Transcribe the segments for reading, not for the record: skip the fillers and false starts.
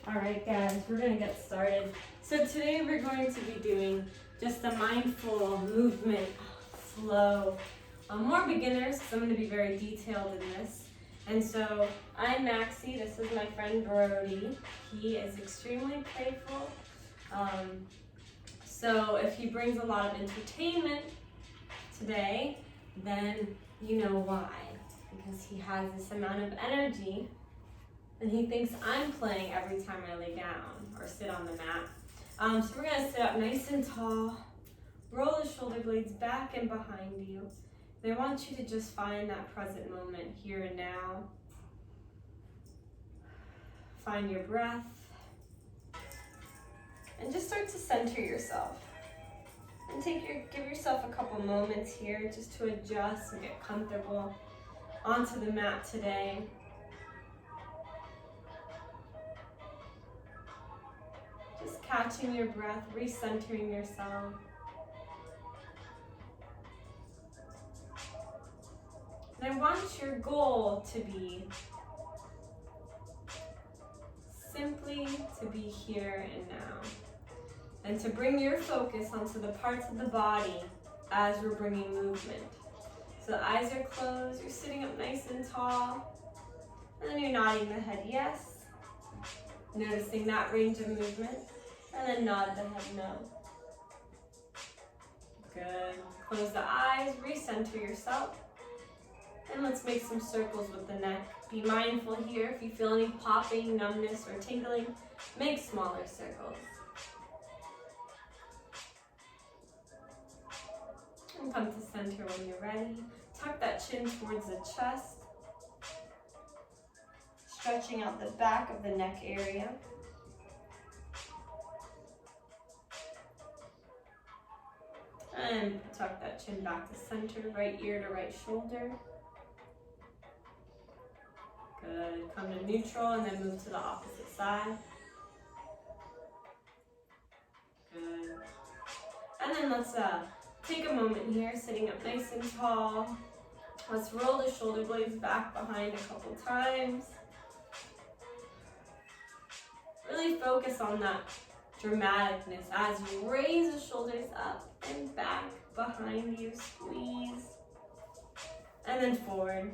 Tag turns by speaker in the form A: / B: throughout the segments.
A: Alright guys, we're going to get started. So today we're going to be doing just a mindful movement, slow. More beginners, because I'm going to be very detailed in this. And so I'm Maxi, this is my friend Brody. He is extremely playful. So if he brings a lot of entertainment today, then you know why. Because he has this amount of energy and he thinks I'm playing every time I lay down or sit on the mat. So we're going to sit up nice and tall, roll the shoulder blades back and behind you. And I want you to just find that present moment here and now. Find your breath. And just start to center yourself. And give yourself a couple moments here just to adjust and get comfortable onto the mat today. Just catching your breath, recentering yourself. And I want your goal to be simply to be here and now. And to bring your focus onto the parts of the body as we're bringing movement. So the eyes are closed, you're sitting up nice and tall, and then you're nodding the head yes. Noticing that range of movement, and then nod the head no. Good. Close the eyes, recenter yourself, and let's make some circles with the neck. Be mindful here, if you feel any popping, numbness, or tingling, make smaller circles. And come to center when you're ready. Tuck that chin towards the chest. Stretching out the back of the neck area. And tuck that chin back to center, right ear to right shoulder. Good. Come to neutral and then move to the opposite side. Good. And then let's take a moment here, sitting up nice and tall. Let's roll the shoulder blades back behind a couple times. Really focus on that dramaticness as you raise the shoulders up and back behind you, squeeze, and then forward.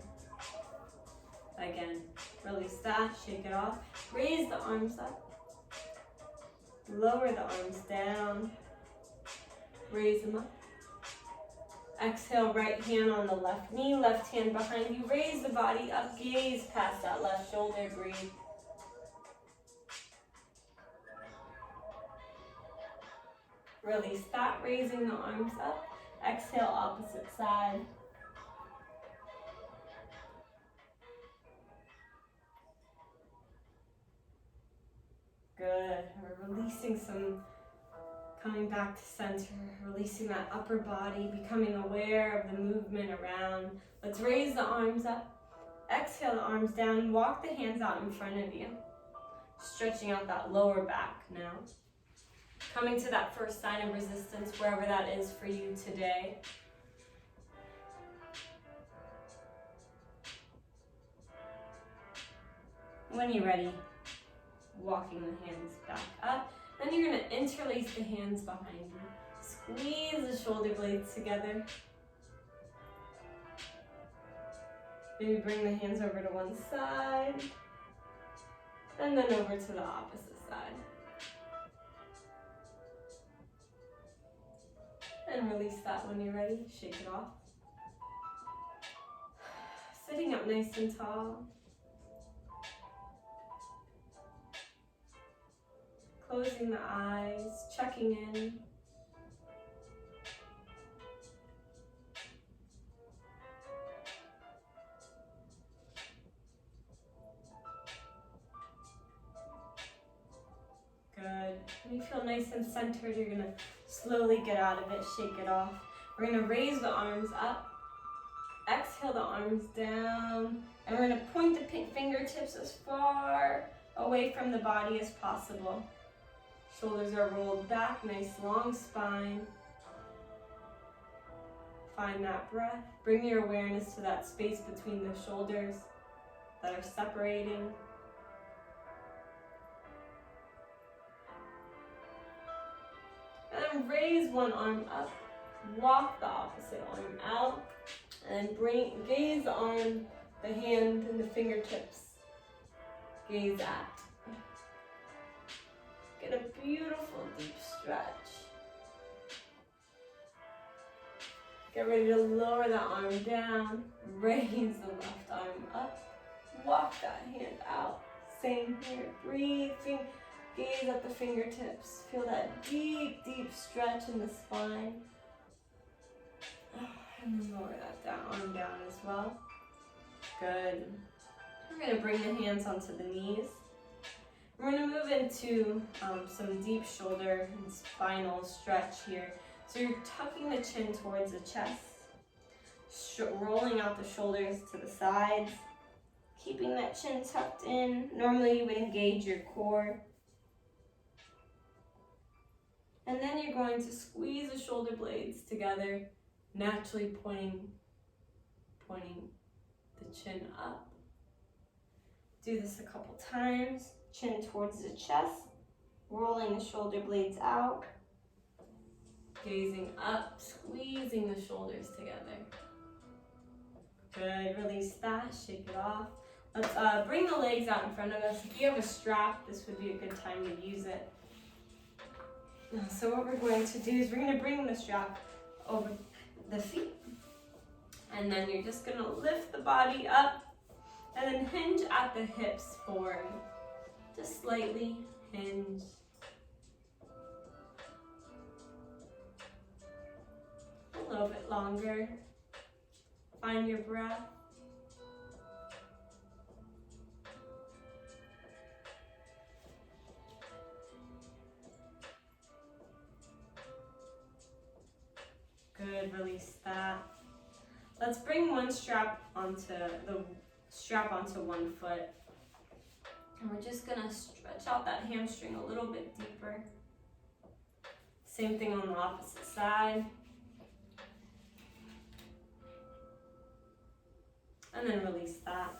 A: Again, release that, shake it off. Raise the arms up, lower the arms down, raise them up. Exhale, right hand on the left knee, left hand behind you. Raise the body up, gaze past that left shoulder, breathe. Release that, raising the arms up. Exhale, opposite side. Good. We're releasing coming back to center, releasing that upper body, becoming aware of the movement around. Let's raise the arms up. Exhale the arms down. Walk the hands out in front of you. Stretching out that lower back now. Coming to that first sign of resistance, wherever that is for you today. When you're ready, walking the hands back up. Then you're going to interlace the hands behind you. Squeeze the shoulder blades together. Maybe bring the hands over to one side. And then over to the opposite side. And release that when you're ready. Shake it off. Sitting up nice and tall. Closing the eyes, checking in. Good. When you feel nice and centered, you're going to slowly get out of it, shake it off. We're going to raise the arms up. Exhale the arms down. And we're going to point the fingertips as far away from the body as possible. Shoulders are rolled back, nice long spine. Find that breath. Bring your awareness to that space between the shoulders that are separating. arm, raise one arm up, walk the opposite arm out, and gaze on the hand and the fingertips. Gaze at. Get a beautiful deep stretch. Get ready to lower the arm down, raise the left arm up, walk that hand out. Same here, breathing, gaze at the fingertips. Feel that deep, deep stretch in the spine. And lower that arm down as well. Good. We're going to bring the hands onto the knees. We're going to move into some deep shoulder and spinal stretch here. So you're tucking the chin towards the chest, rolling out the shoulders to the sides, keeping that chin tucked in. Normally you would engage your core. And then you're going to squeeze the shoulder blades together, naturally pointing the chin up. Do this a couple times. Chin towards the chest, rolling the shoulder blades out, gazing up, squeezing the shoulders together. Good, release that, shake it off. Let's bring the legs out in front of us. If you have a strap, this would be a good time to use it. So what we're going to do is we're going to bring the strap over the feet. And then you're just going to lift the body up and then hinge at the hips forward. Just slightly hinge. A little bit longer. Find your breath. Good, release that. Let's bring one strap onto one foot. And we're just gonna stretch out that hamstring a little bit deeper. Same thing on the opposite side. And then release that.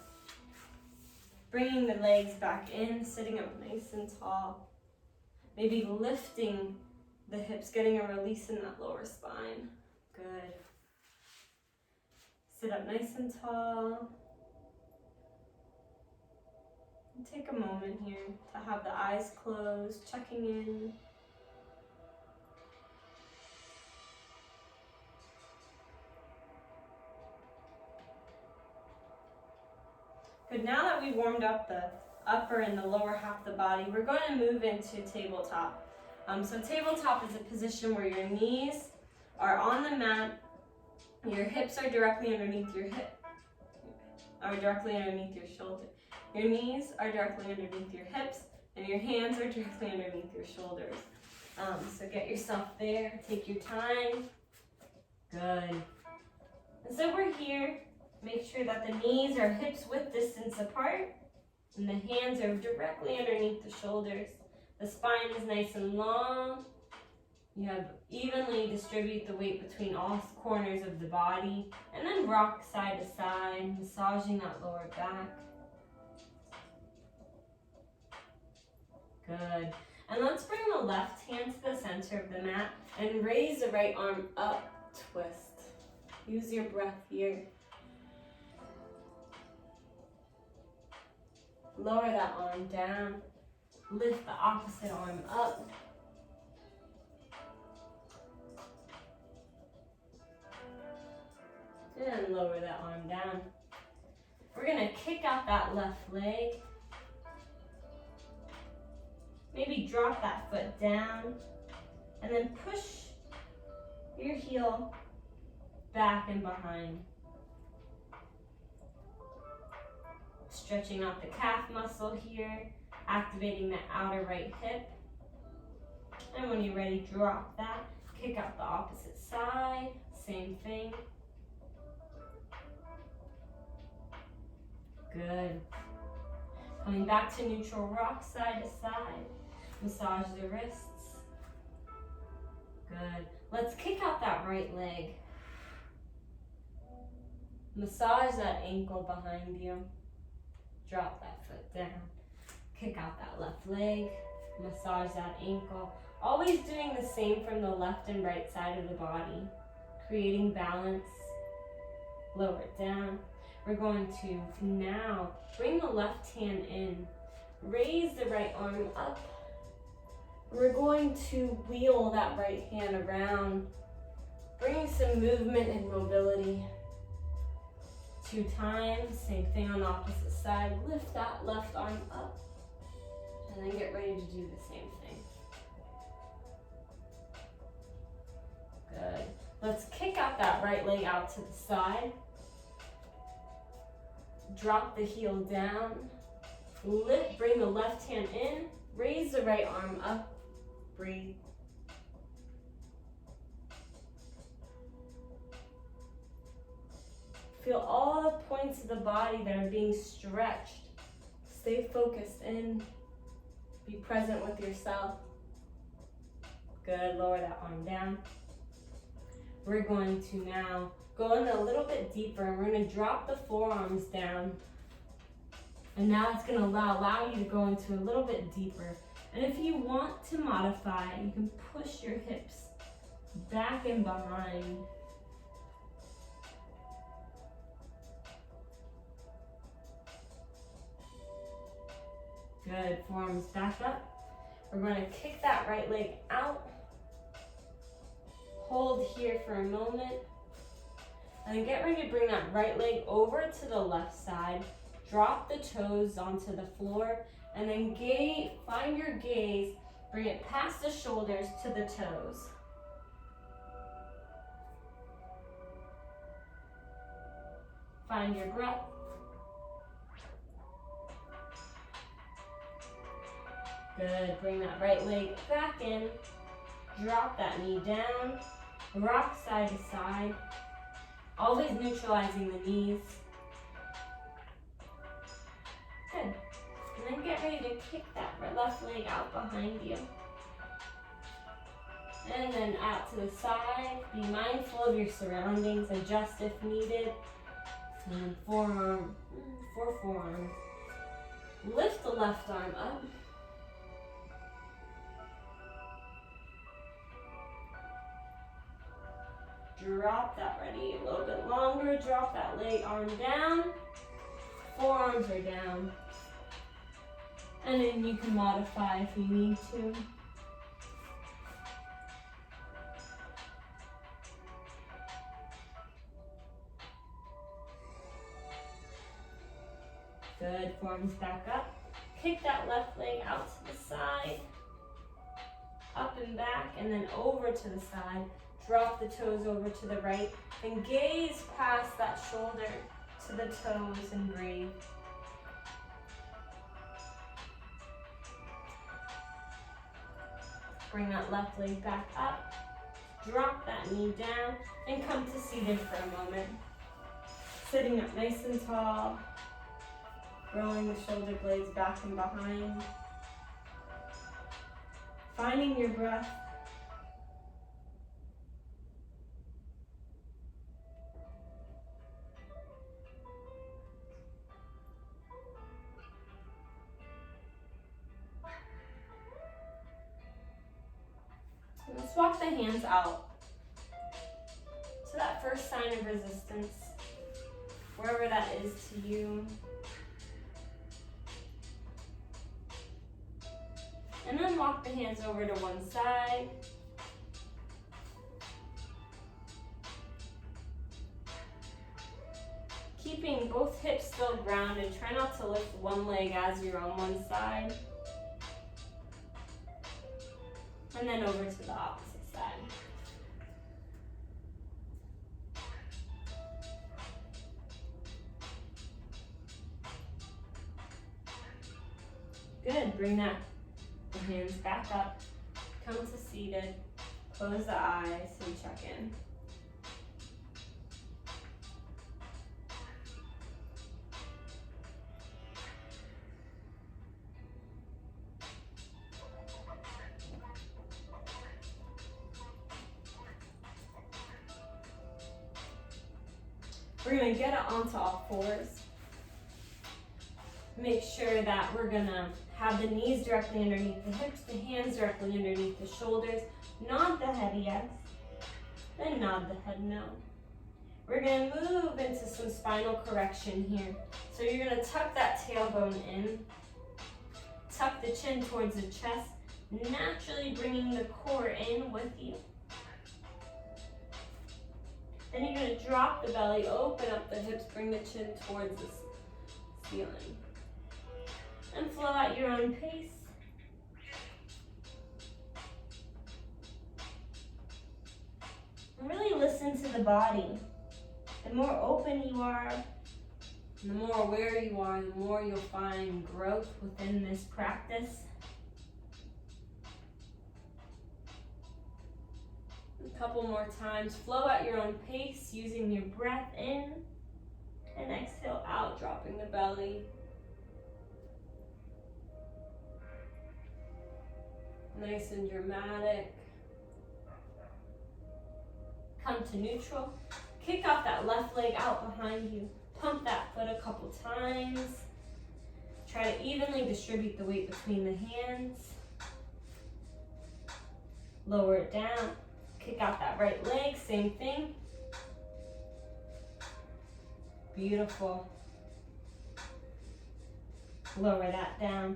A: Bringing the legs back in, sitting up nice and tall. Maybe lifting the hips, getting a release in that lower spine. Good. Sit up nice and tall. And take a moment here to have the eyes closed, checking in. Good, now that we've warmed up the upper and the lower half of the body, we're going to move into tabletop. So tabletop is a position where your knees are on the mat, your hips are directly underneath your shoulder. Your knees are directly underneath your hips, and your hands are directly underneath your shoulders. So get yourself there, take your time. Good. And so we're here. Make sure that the knees are hips width distance apart, and the hands are directly underneath the shoulders. The spine is nice and long. You have evenly distribute the weight between all corners of the body, and then rock side to side, massaging that lower back. Good. And let's bring the left hand to the center of the mat and raise the right arm up, twist. Use your breath here. Lower that arm down. Lift the opposite arm up. And lower that arm down. We're going to kick out that left leg. Maybe drop that foot down. And then push your heel back and behind. Stretching out the calf muscle here. Activating the outer right hip. And when you're ready, drop that. Kick out the opposite side. Same thing. Good. Coming back to neutral rock, side to side. Massage the wrists. Good. Let's kick out that right leg. Massage that ankle behind you. Drop that foot down. Kick out that left leg. Massage that ankle. Always doing the same from the left and right side of the body, creating balance. Lower it down. We're going to now bring the left hand in, raise the right arm up. We're going to wheel that right hand around, bringing some movement and mobility. 2 times, same thing on the opposite side. Lift that left arm up, and then get ready to do the same thing. Good. Let's kick out that right leg out to the side. Drop the heel down. Lift, bring the left hand in. Raise the right arm up. Breathe. Feel all the points of the body that are being stretched. Stay focused in. Be present with yourself. Good. Lower that arm down. We're going to now go in a little bit deeper, and we're going to drop the forearms down. And now it's going to allow you to go into a little bit deeper. And if you want to modify, you can push your hips back and behind. Good. Forearms back up. We're going to kick that right leg out. Hold here for a moment. And then get ready to bring that right leg over to the left side. Drop the toes onto the floor. And then find your gaze. Bring it past the shoulders to the toes. Find your breath. Good. Bring that right leg back in. Drop that knee down. Rock side to side. Always neutralizing the knees. Good. And then get ready to kick that left leg out behind you. And then out to the side. Be mindful of your surroundings. Adjust if needed. And then forearms. Lift the left arm up. Drop that ready a little bit longer. Drop that leg arm down. Forearms are down. And then you can modify if you need to. Good. Forearms back up. Kick that left leg out to the side. Up and back, and then over to the side. Drop the toes over to the right, and gaze past that shoulder to the toes and breathe. Bring that left leg back up. Drop that knee down, and come to seated for a moment. Sitting up nice and tall. Rolling the shoulder blades back and behind. Finding your breath. Let's walk the hands out to that first sign of resistance, wherever that is to you. And then walk the hands over to one side. Keeping both hips still grounded. Try not to lift one leg as you're on one side. And then over to the opposite side. Good. Bring the hands back up. Come to seated. Close the eyes and check in. We're going to get it onto all fours. Make sure that we're gonna have the knees directly underneath the hips, the hands directly underneath the shoulders. Nod the head yes, then nod the head no. We're gonna move into some spinal correction here. So you're gonna tuck that tailbone in, tuck the chin towards the chest, naturally bringing the core in with you. Then you're gonna drop the belly, open up the hips, bring the chin towards the ceiling. And flow at your own pace. And really listen to the body. The more open you are, the more aware you are, the more you'll find growth within this practice. A couple more times. Flow at your own pace, using your breath in and exhale out, dropping the belly. Nice and dramatic. Come to neutral. Kick off that left leg out behind you. Pump that foot a couple times. Try to evenly distribute the weight between the hands. Lower it down. Kick out that right leg, same thing. Beautiful. Lower that down.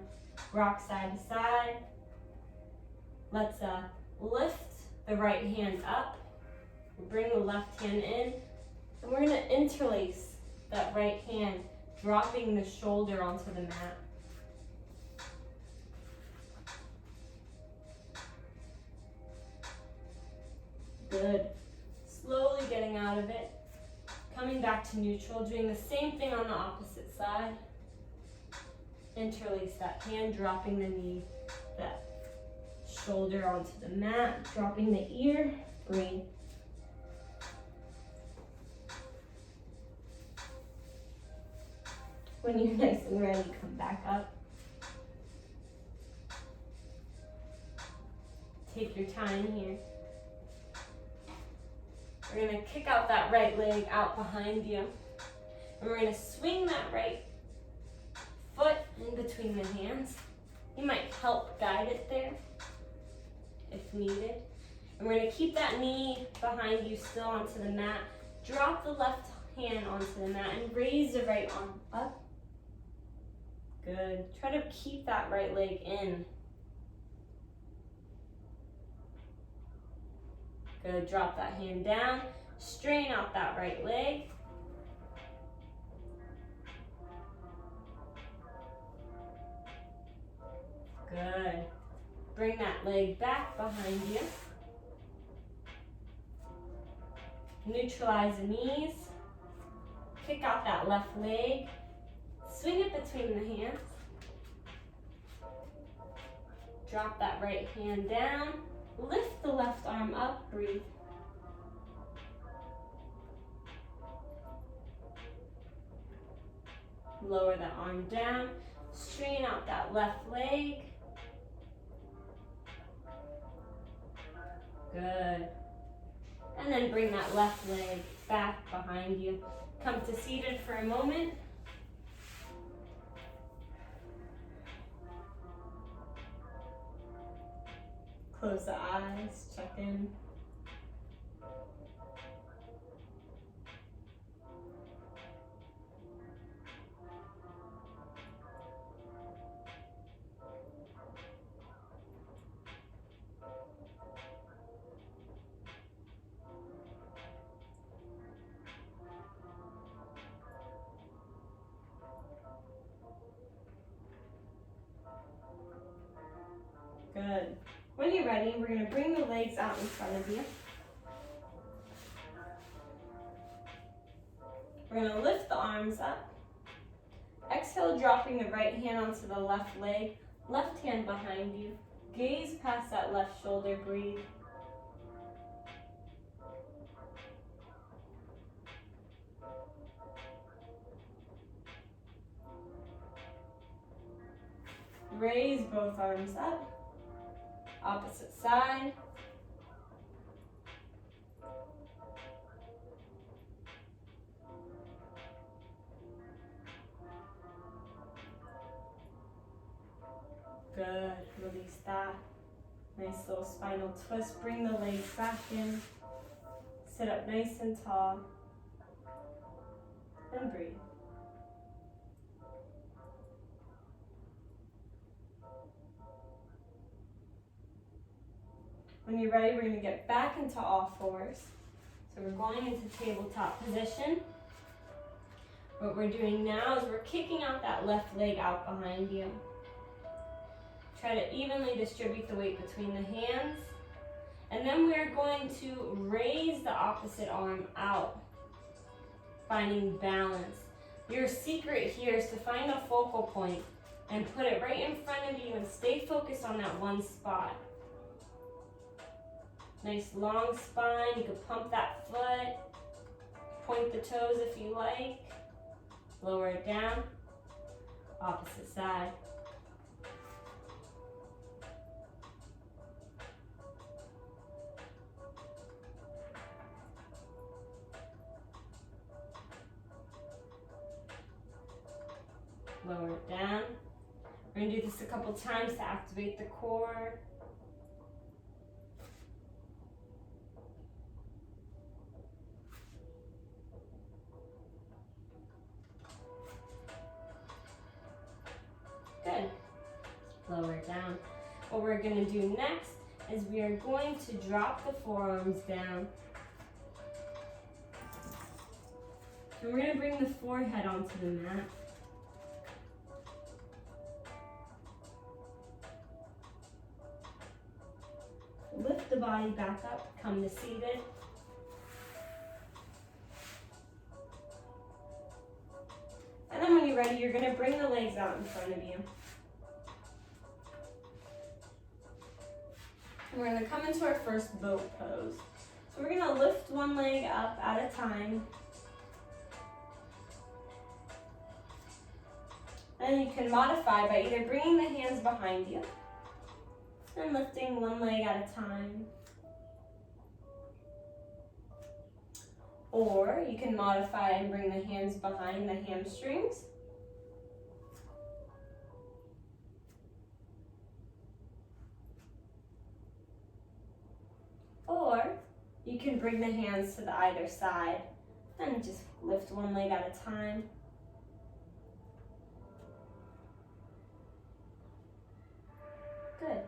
A: Rock side to side. Let's lift the right hand up. Bring the left hand in. And we're gonna interlace that right hand, dropping the shoulder onto the mat. Good. Slowly getting out of it. Coming back to neutral, doing the same thing on the opposite side. Interlace that hand, dropping the knee, that shoulder onto the mat, dropping the ear, breathe. When you're nice and ready, come back up. Take your time here. We're gonna kick out that right leg out behind you. And we're gonna swing that right foot in between the hands. You might help guide it there if needed. And we're gonna keep that knee behind you still onto the mat. Drop the left hand onto the mat and raise the right arm up. Good. Try to keep that right leg in. Good. Drop that hand down. Strain out that right leg. Good. Bring that leg back behind you. Neutralize the knees. Kick out that left leg. Swing it between the hands. Drop that right hand down. Lift the left arm up, breathe. Lower the arm down. Straighten out that left leg. Good. And then bring that left leg back behind you. Come to seated for a moment. Close the eyes, check in. Good. When you're ready, we're going to bring the legs out in front of you. We're going to lift the arms up. Exhale, dropping the right hand onto the left leg, left hand behind you. Gaze past that left shoulder, breathe. Raise both arms up. Opposite side. Good. Release that. Nice little spinal twist. Bring the legs back in. Sit up nice and tall. And breathe. When you're ready, we're going to get back into all fours. So we're going into tabletop position. What we're doing now is we're kicking out that left leg out behind you. Try to evenly distribute the weight between the hands. And then we're going to raise the opposite arm out, finding balance. Your secret here is to find a focal point and put it right in front of you and stay focused on that one spot. Nice long spine. You can pump that foot, point the toes if you like, lower it down, opposite side. Lower it down. We're going to do this a couple times to activate the core. Good. Lower it down. What we're going to do next is we are going to drop the forearms down. And we're going to bring the forehead onto the mat. Lift the body back up, come to seated. And then when you're ready, you're going to bring the legs out in front of you. And we're going to come into our first boat pose. So we're going to lift one leg up at a time. And you can modify by either bringing the hands behind you and lifting one leg at a time. Or you can modify and bring the hands behind the hamstrings. Or you can bring the hands to the either side and just lift one leg at a time. Good.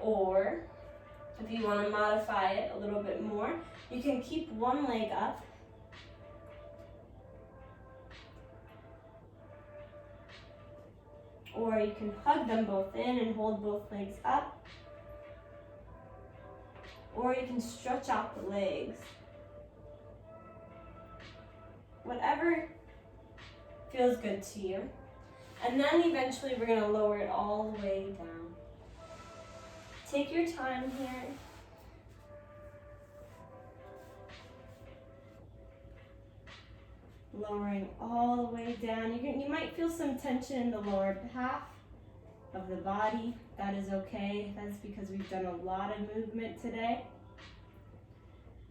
A: Or if you want to modify it a little bit more, you can keep one leg up or you can hug them both in and hold both legs up, or you can stretch out the legs. Whatever feels good to you. And then eventually we're going to lower it all the way down. Take your time here. Lowering all the way down. You might feel some tension in the lower half of the body. That is okay. That's because we've done a lot of movement today.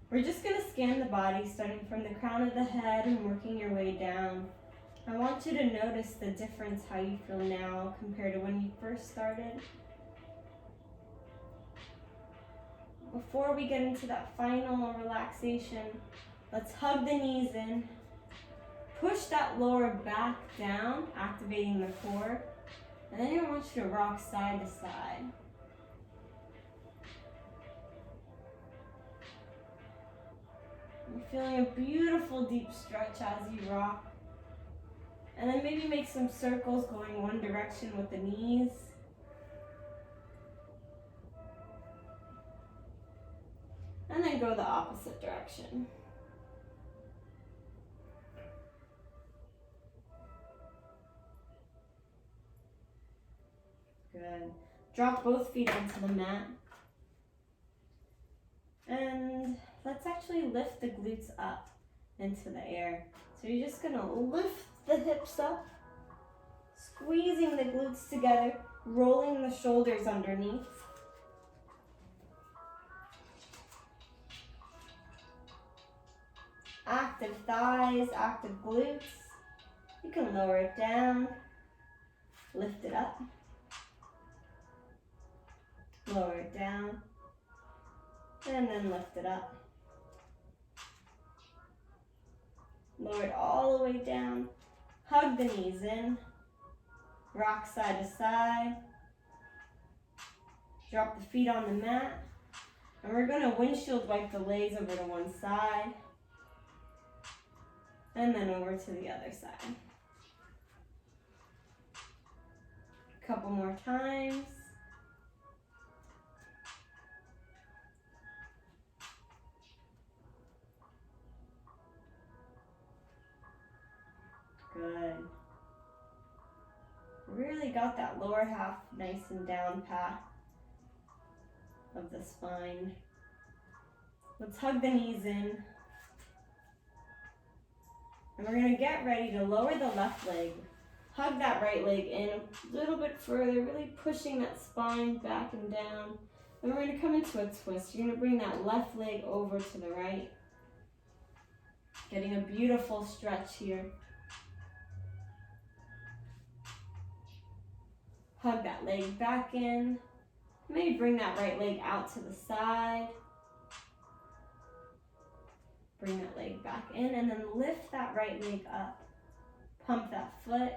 A: We're just going to scan the body, starting from the crown of the head and working your way down. I want you to notice the difference, how you feel now compared to when you first started. Before we get into that final relaxation, let's hug the knees in. Push that lower back down, activating the core. And then I want you to rock side to side. You're feeling a beautiful deep stretch as you rock. And then maybe make some circles going one direction with the knees. And then go the opposite direction. Good. Drop both feet onto the mat. And let's actually lift the glutes up into the air. So you're just gonna lift the hips up, squeezing the glutes together, rolling the shoulders underneath. Active thighs, active glutes. You can lower it down, lift it up. Lower it down. And then lift it up. Lower it all the way down. Hug the knees in. Rock side to side. Drop the feet on the mat. And we're going to windshield wipe the legs over to one side. And then over to the other side. A couple more times. Good. Really got that lower half nice and down pat of the spine. Let's hug the knees in. And we're going to get ready to lower the left leg. Hug that right leg in a little bit further, really pushing that spine back and down. And we're going to come into a twist. You're going to bring that left leg over to the right. Getting a beautiful stretch here. Hug that leg back in. Maybe bring that right leg out to the side. Bring that leg back in and then lift that right leg up. Pump that foot.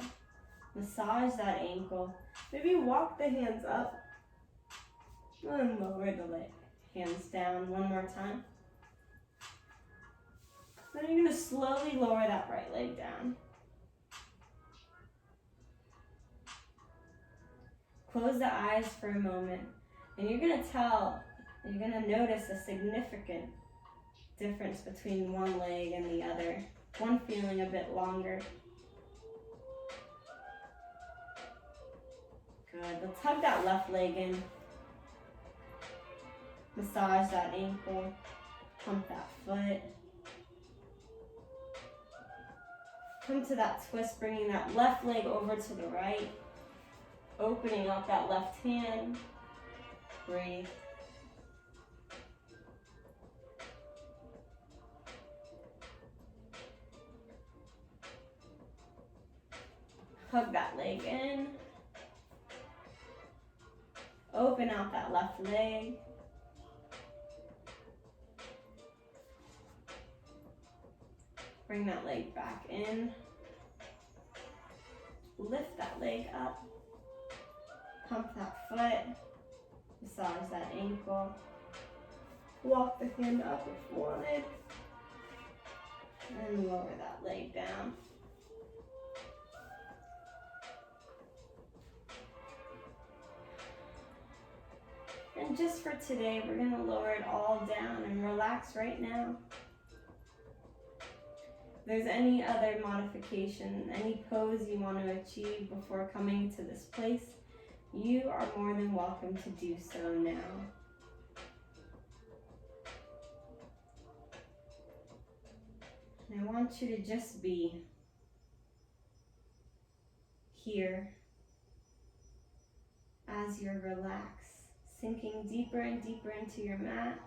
A: Massage that ankle. Maybe walk the hands up. And lower the hands down one more time. Then you're going to slowly lower that right leg down. Close the eyes for a moment, and you're going to notice a significant difference between one leg and the other. One feeling a bit longer. Good. Let's hug that left leg in. Massage that ankle. Pump that foot. Come to that twist, bringing that left leg over to the right. Opening out that left hand. Breathe. Hug that leg in. Open out that left leg. Bring that leg back in. Lift that leg up. Pump that foot. Massage that ankle. Walk the hand up if wanted. And lower that leg down. And just for today, we're going to lower it all down and relax right now. If there's any other modification, any pose you want to achieve before coming to this place, you are more than welcome to do so now. And I want you to just be here as you relax, sinking deeper and deeper into your mat.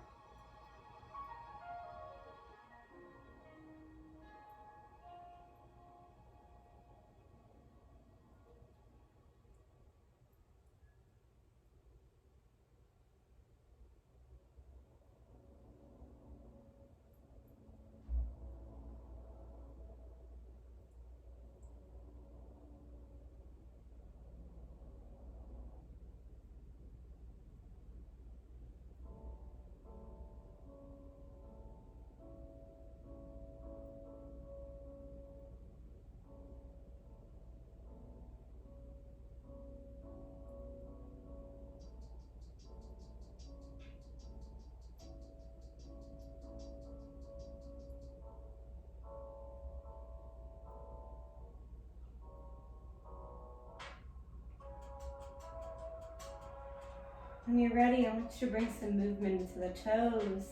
A: When you're ready, I want you to bring some movement into the toes.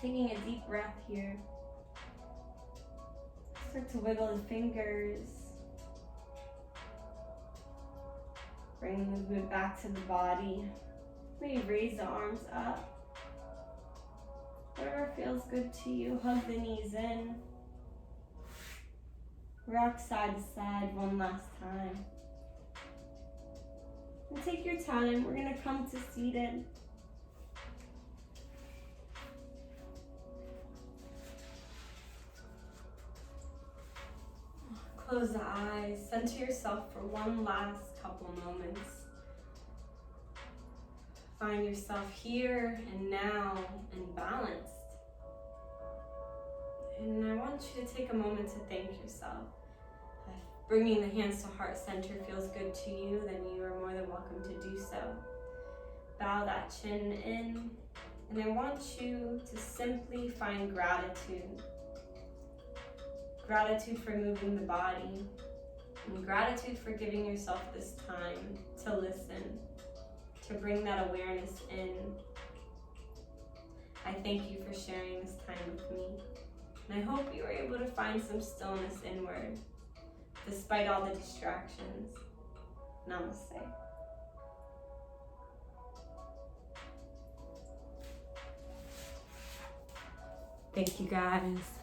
A: Taking a deep breath here. Start to wiggle the fingers. Bring the movement back to the body. Maybe raise the arms up. Whatever feels good to you. Hug the knees in. Rock side to side one last time. And take your time. We're going to come to seated. Close the eyes. Center yourself for one last couple moments. Find yourself here and now and balanced. And I want you to take a moment to thank yourself. If bringing the hands to heart center feels good to you, then you are more than welcome to do so. Bow that chin in, and I want you to simply find gratitude. Gratitude for moving the body, and gratitude for giving yourself this time to listen, to bring that awareness in. I thank you for sharing this time with me. And I hope you were able to find some stillness inward, despite all the distractions. Namaste. Thank you, guys.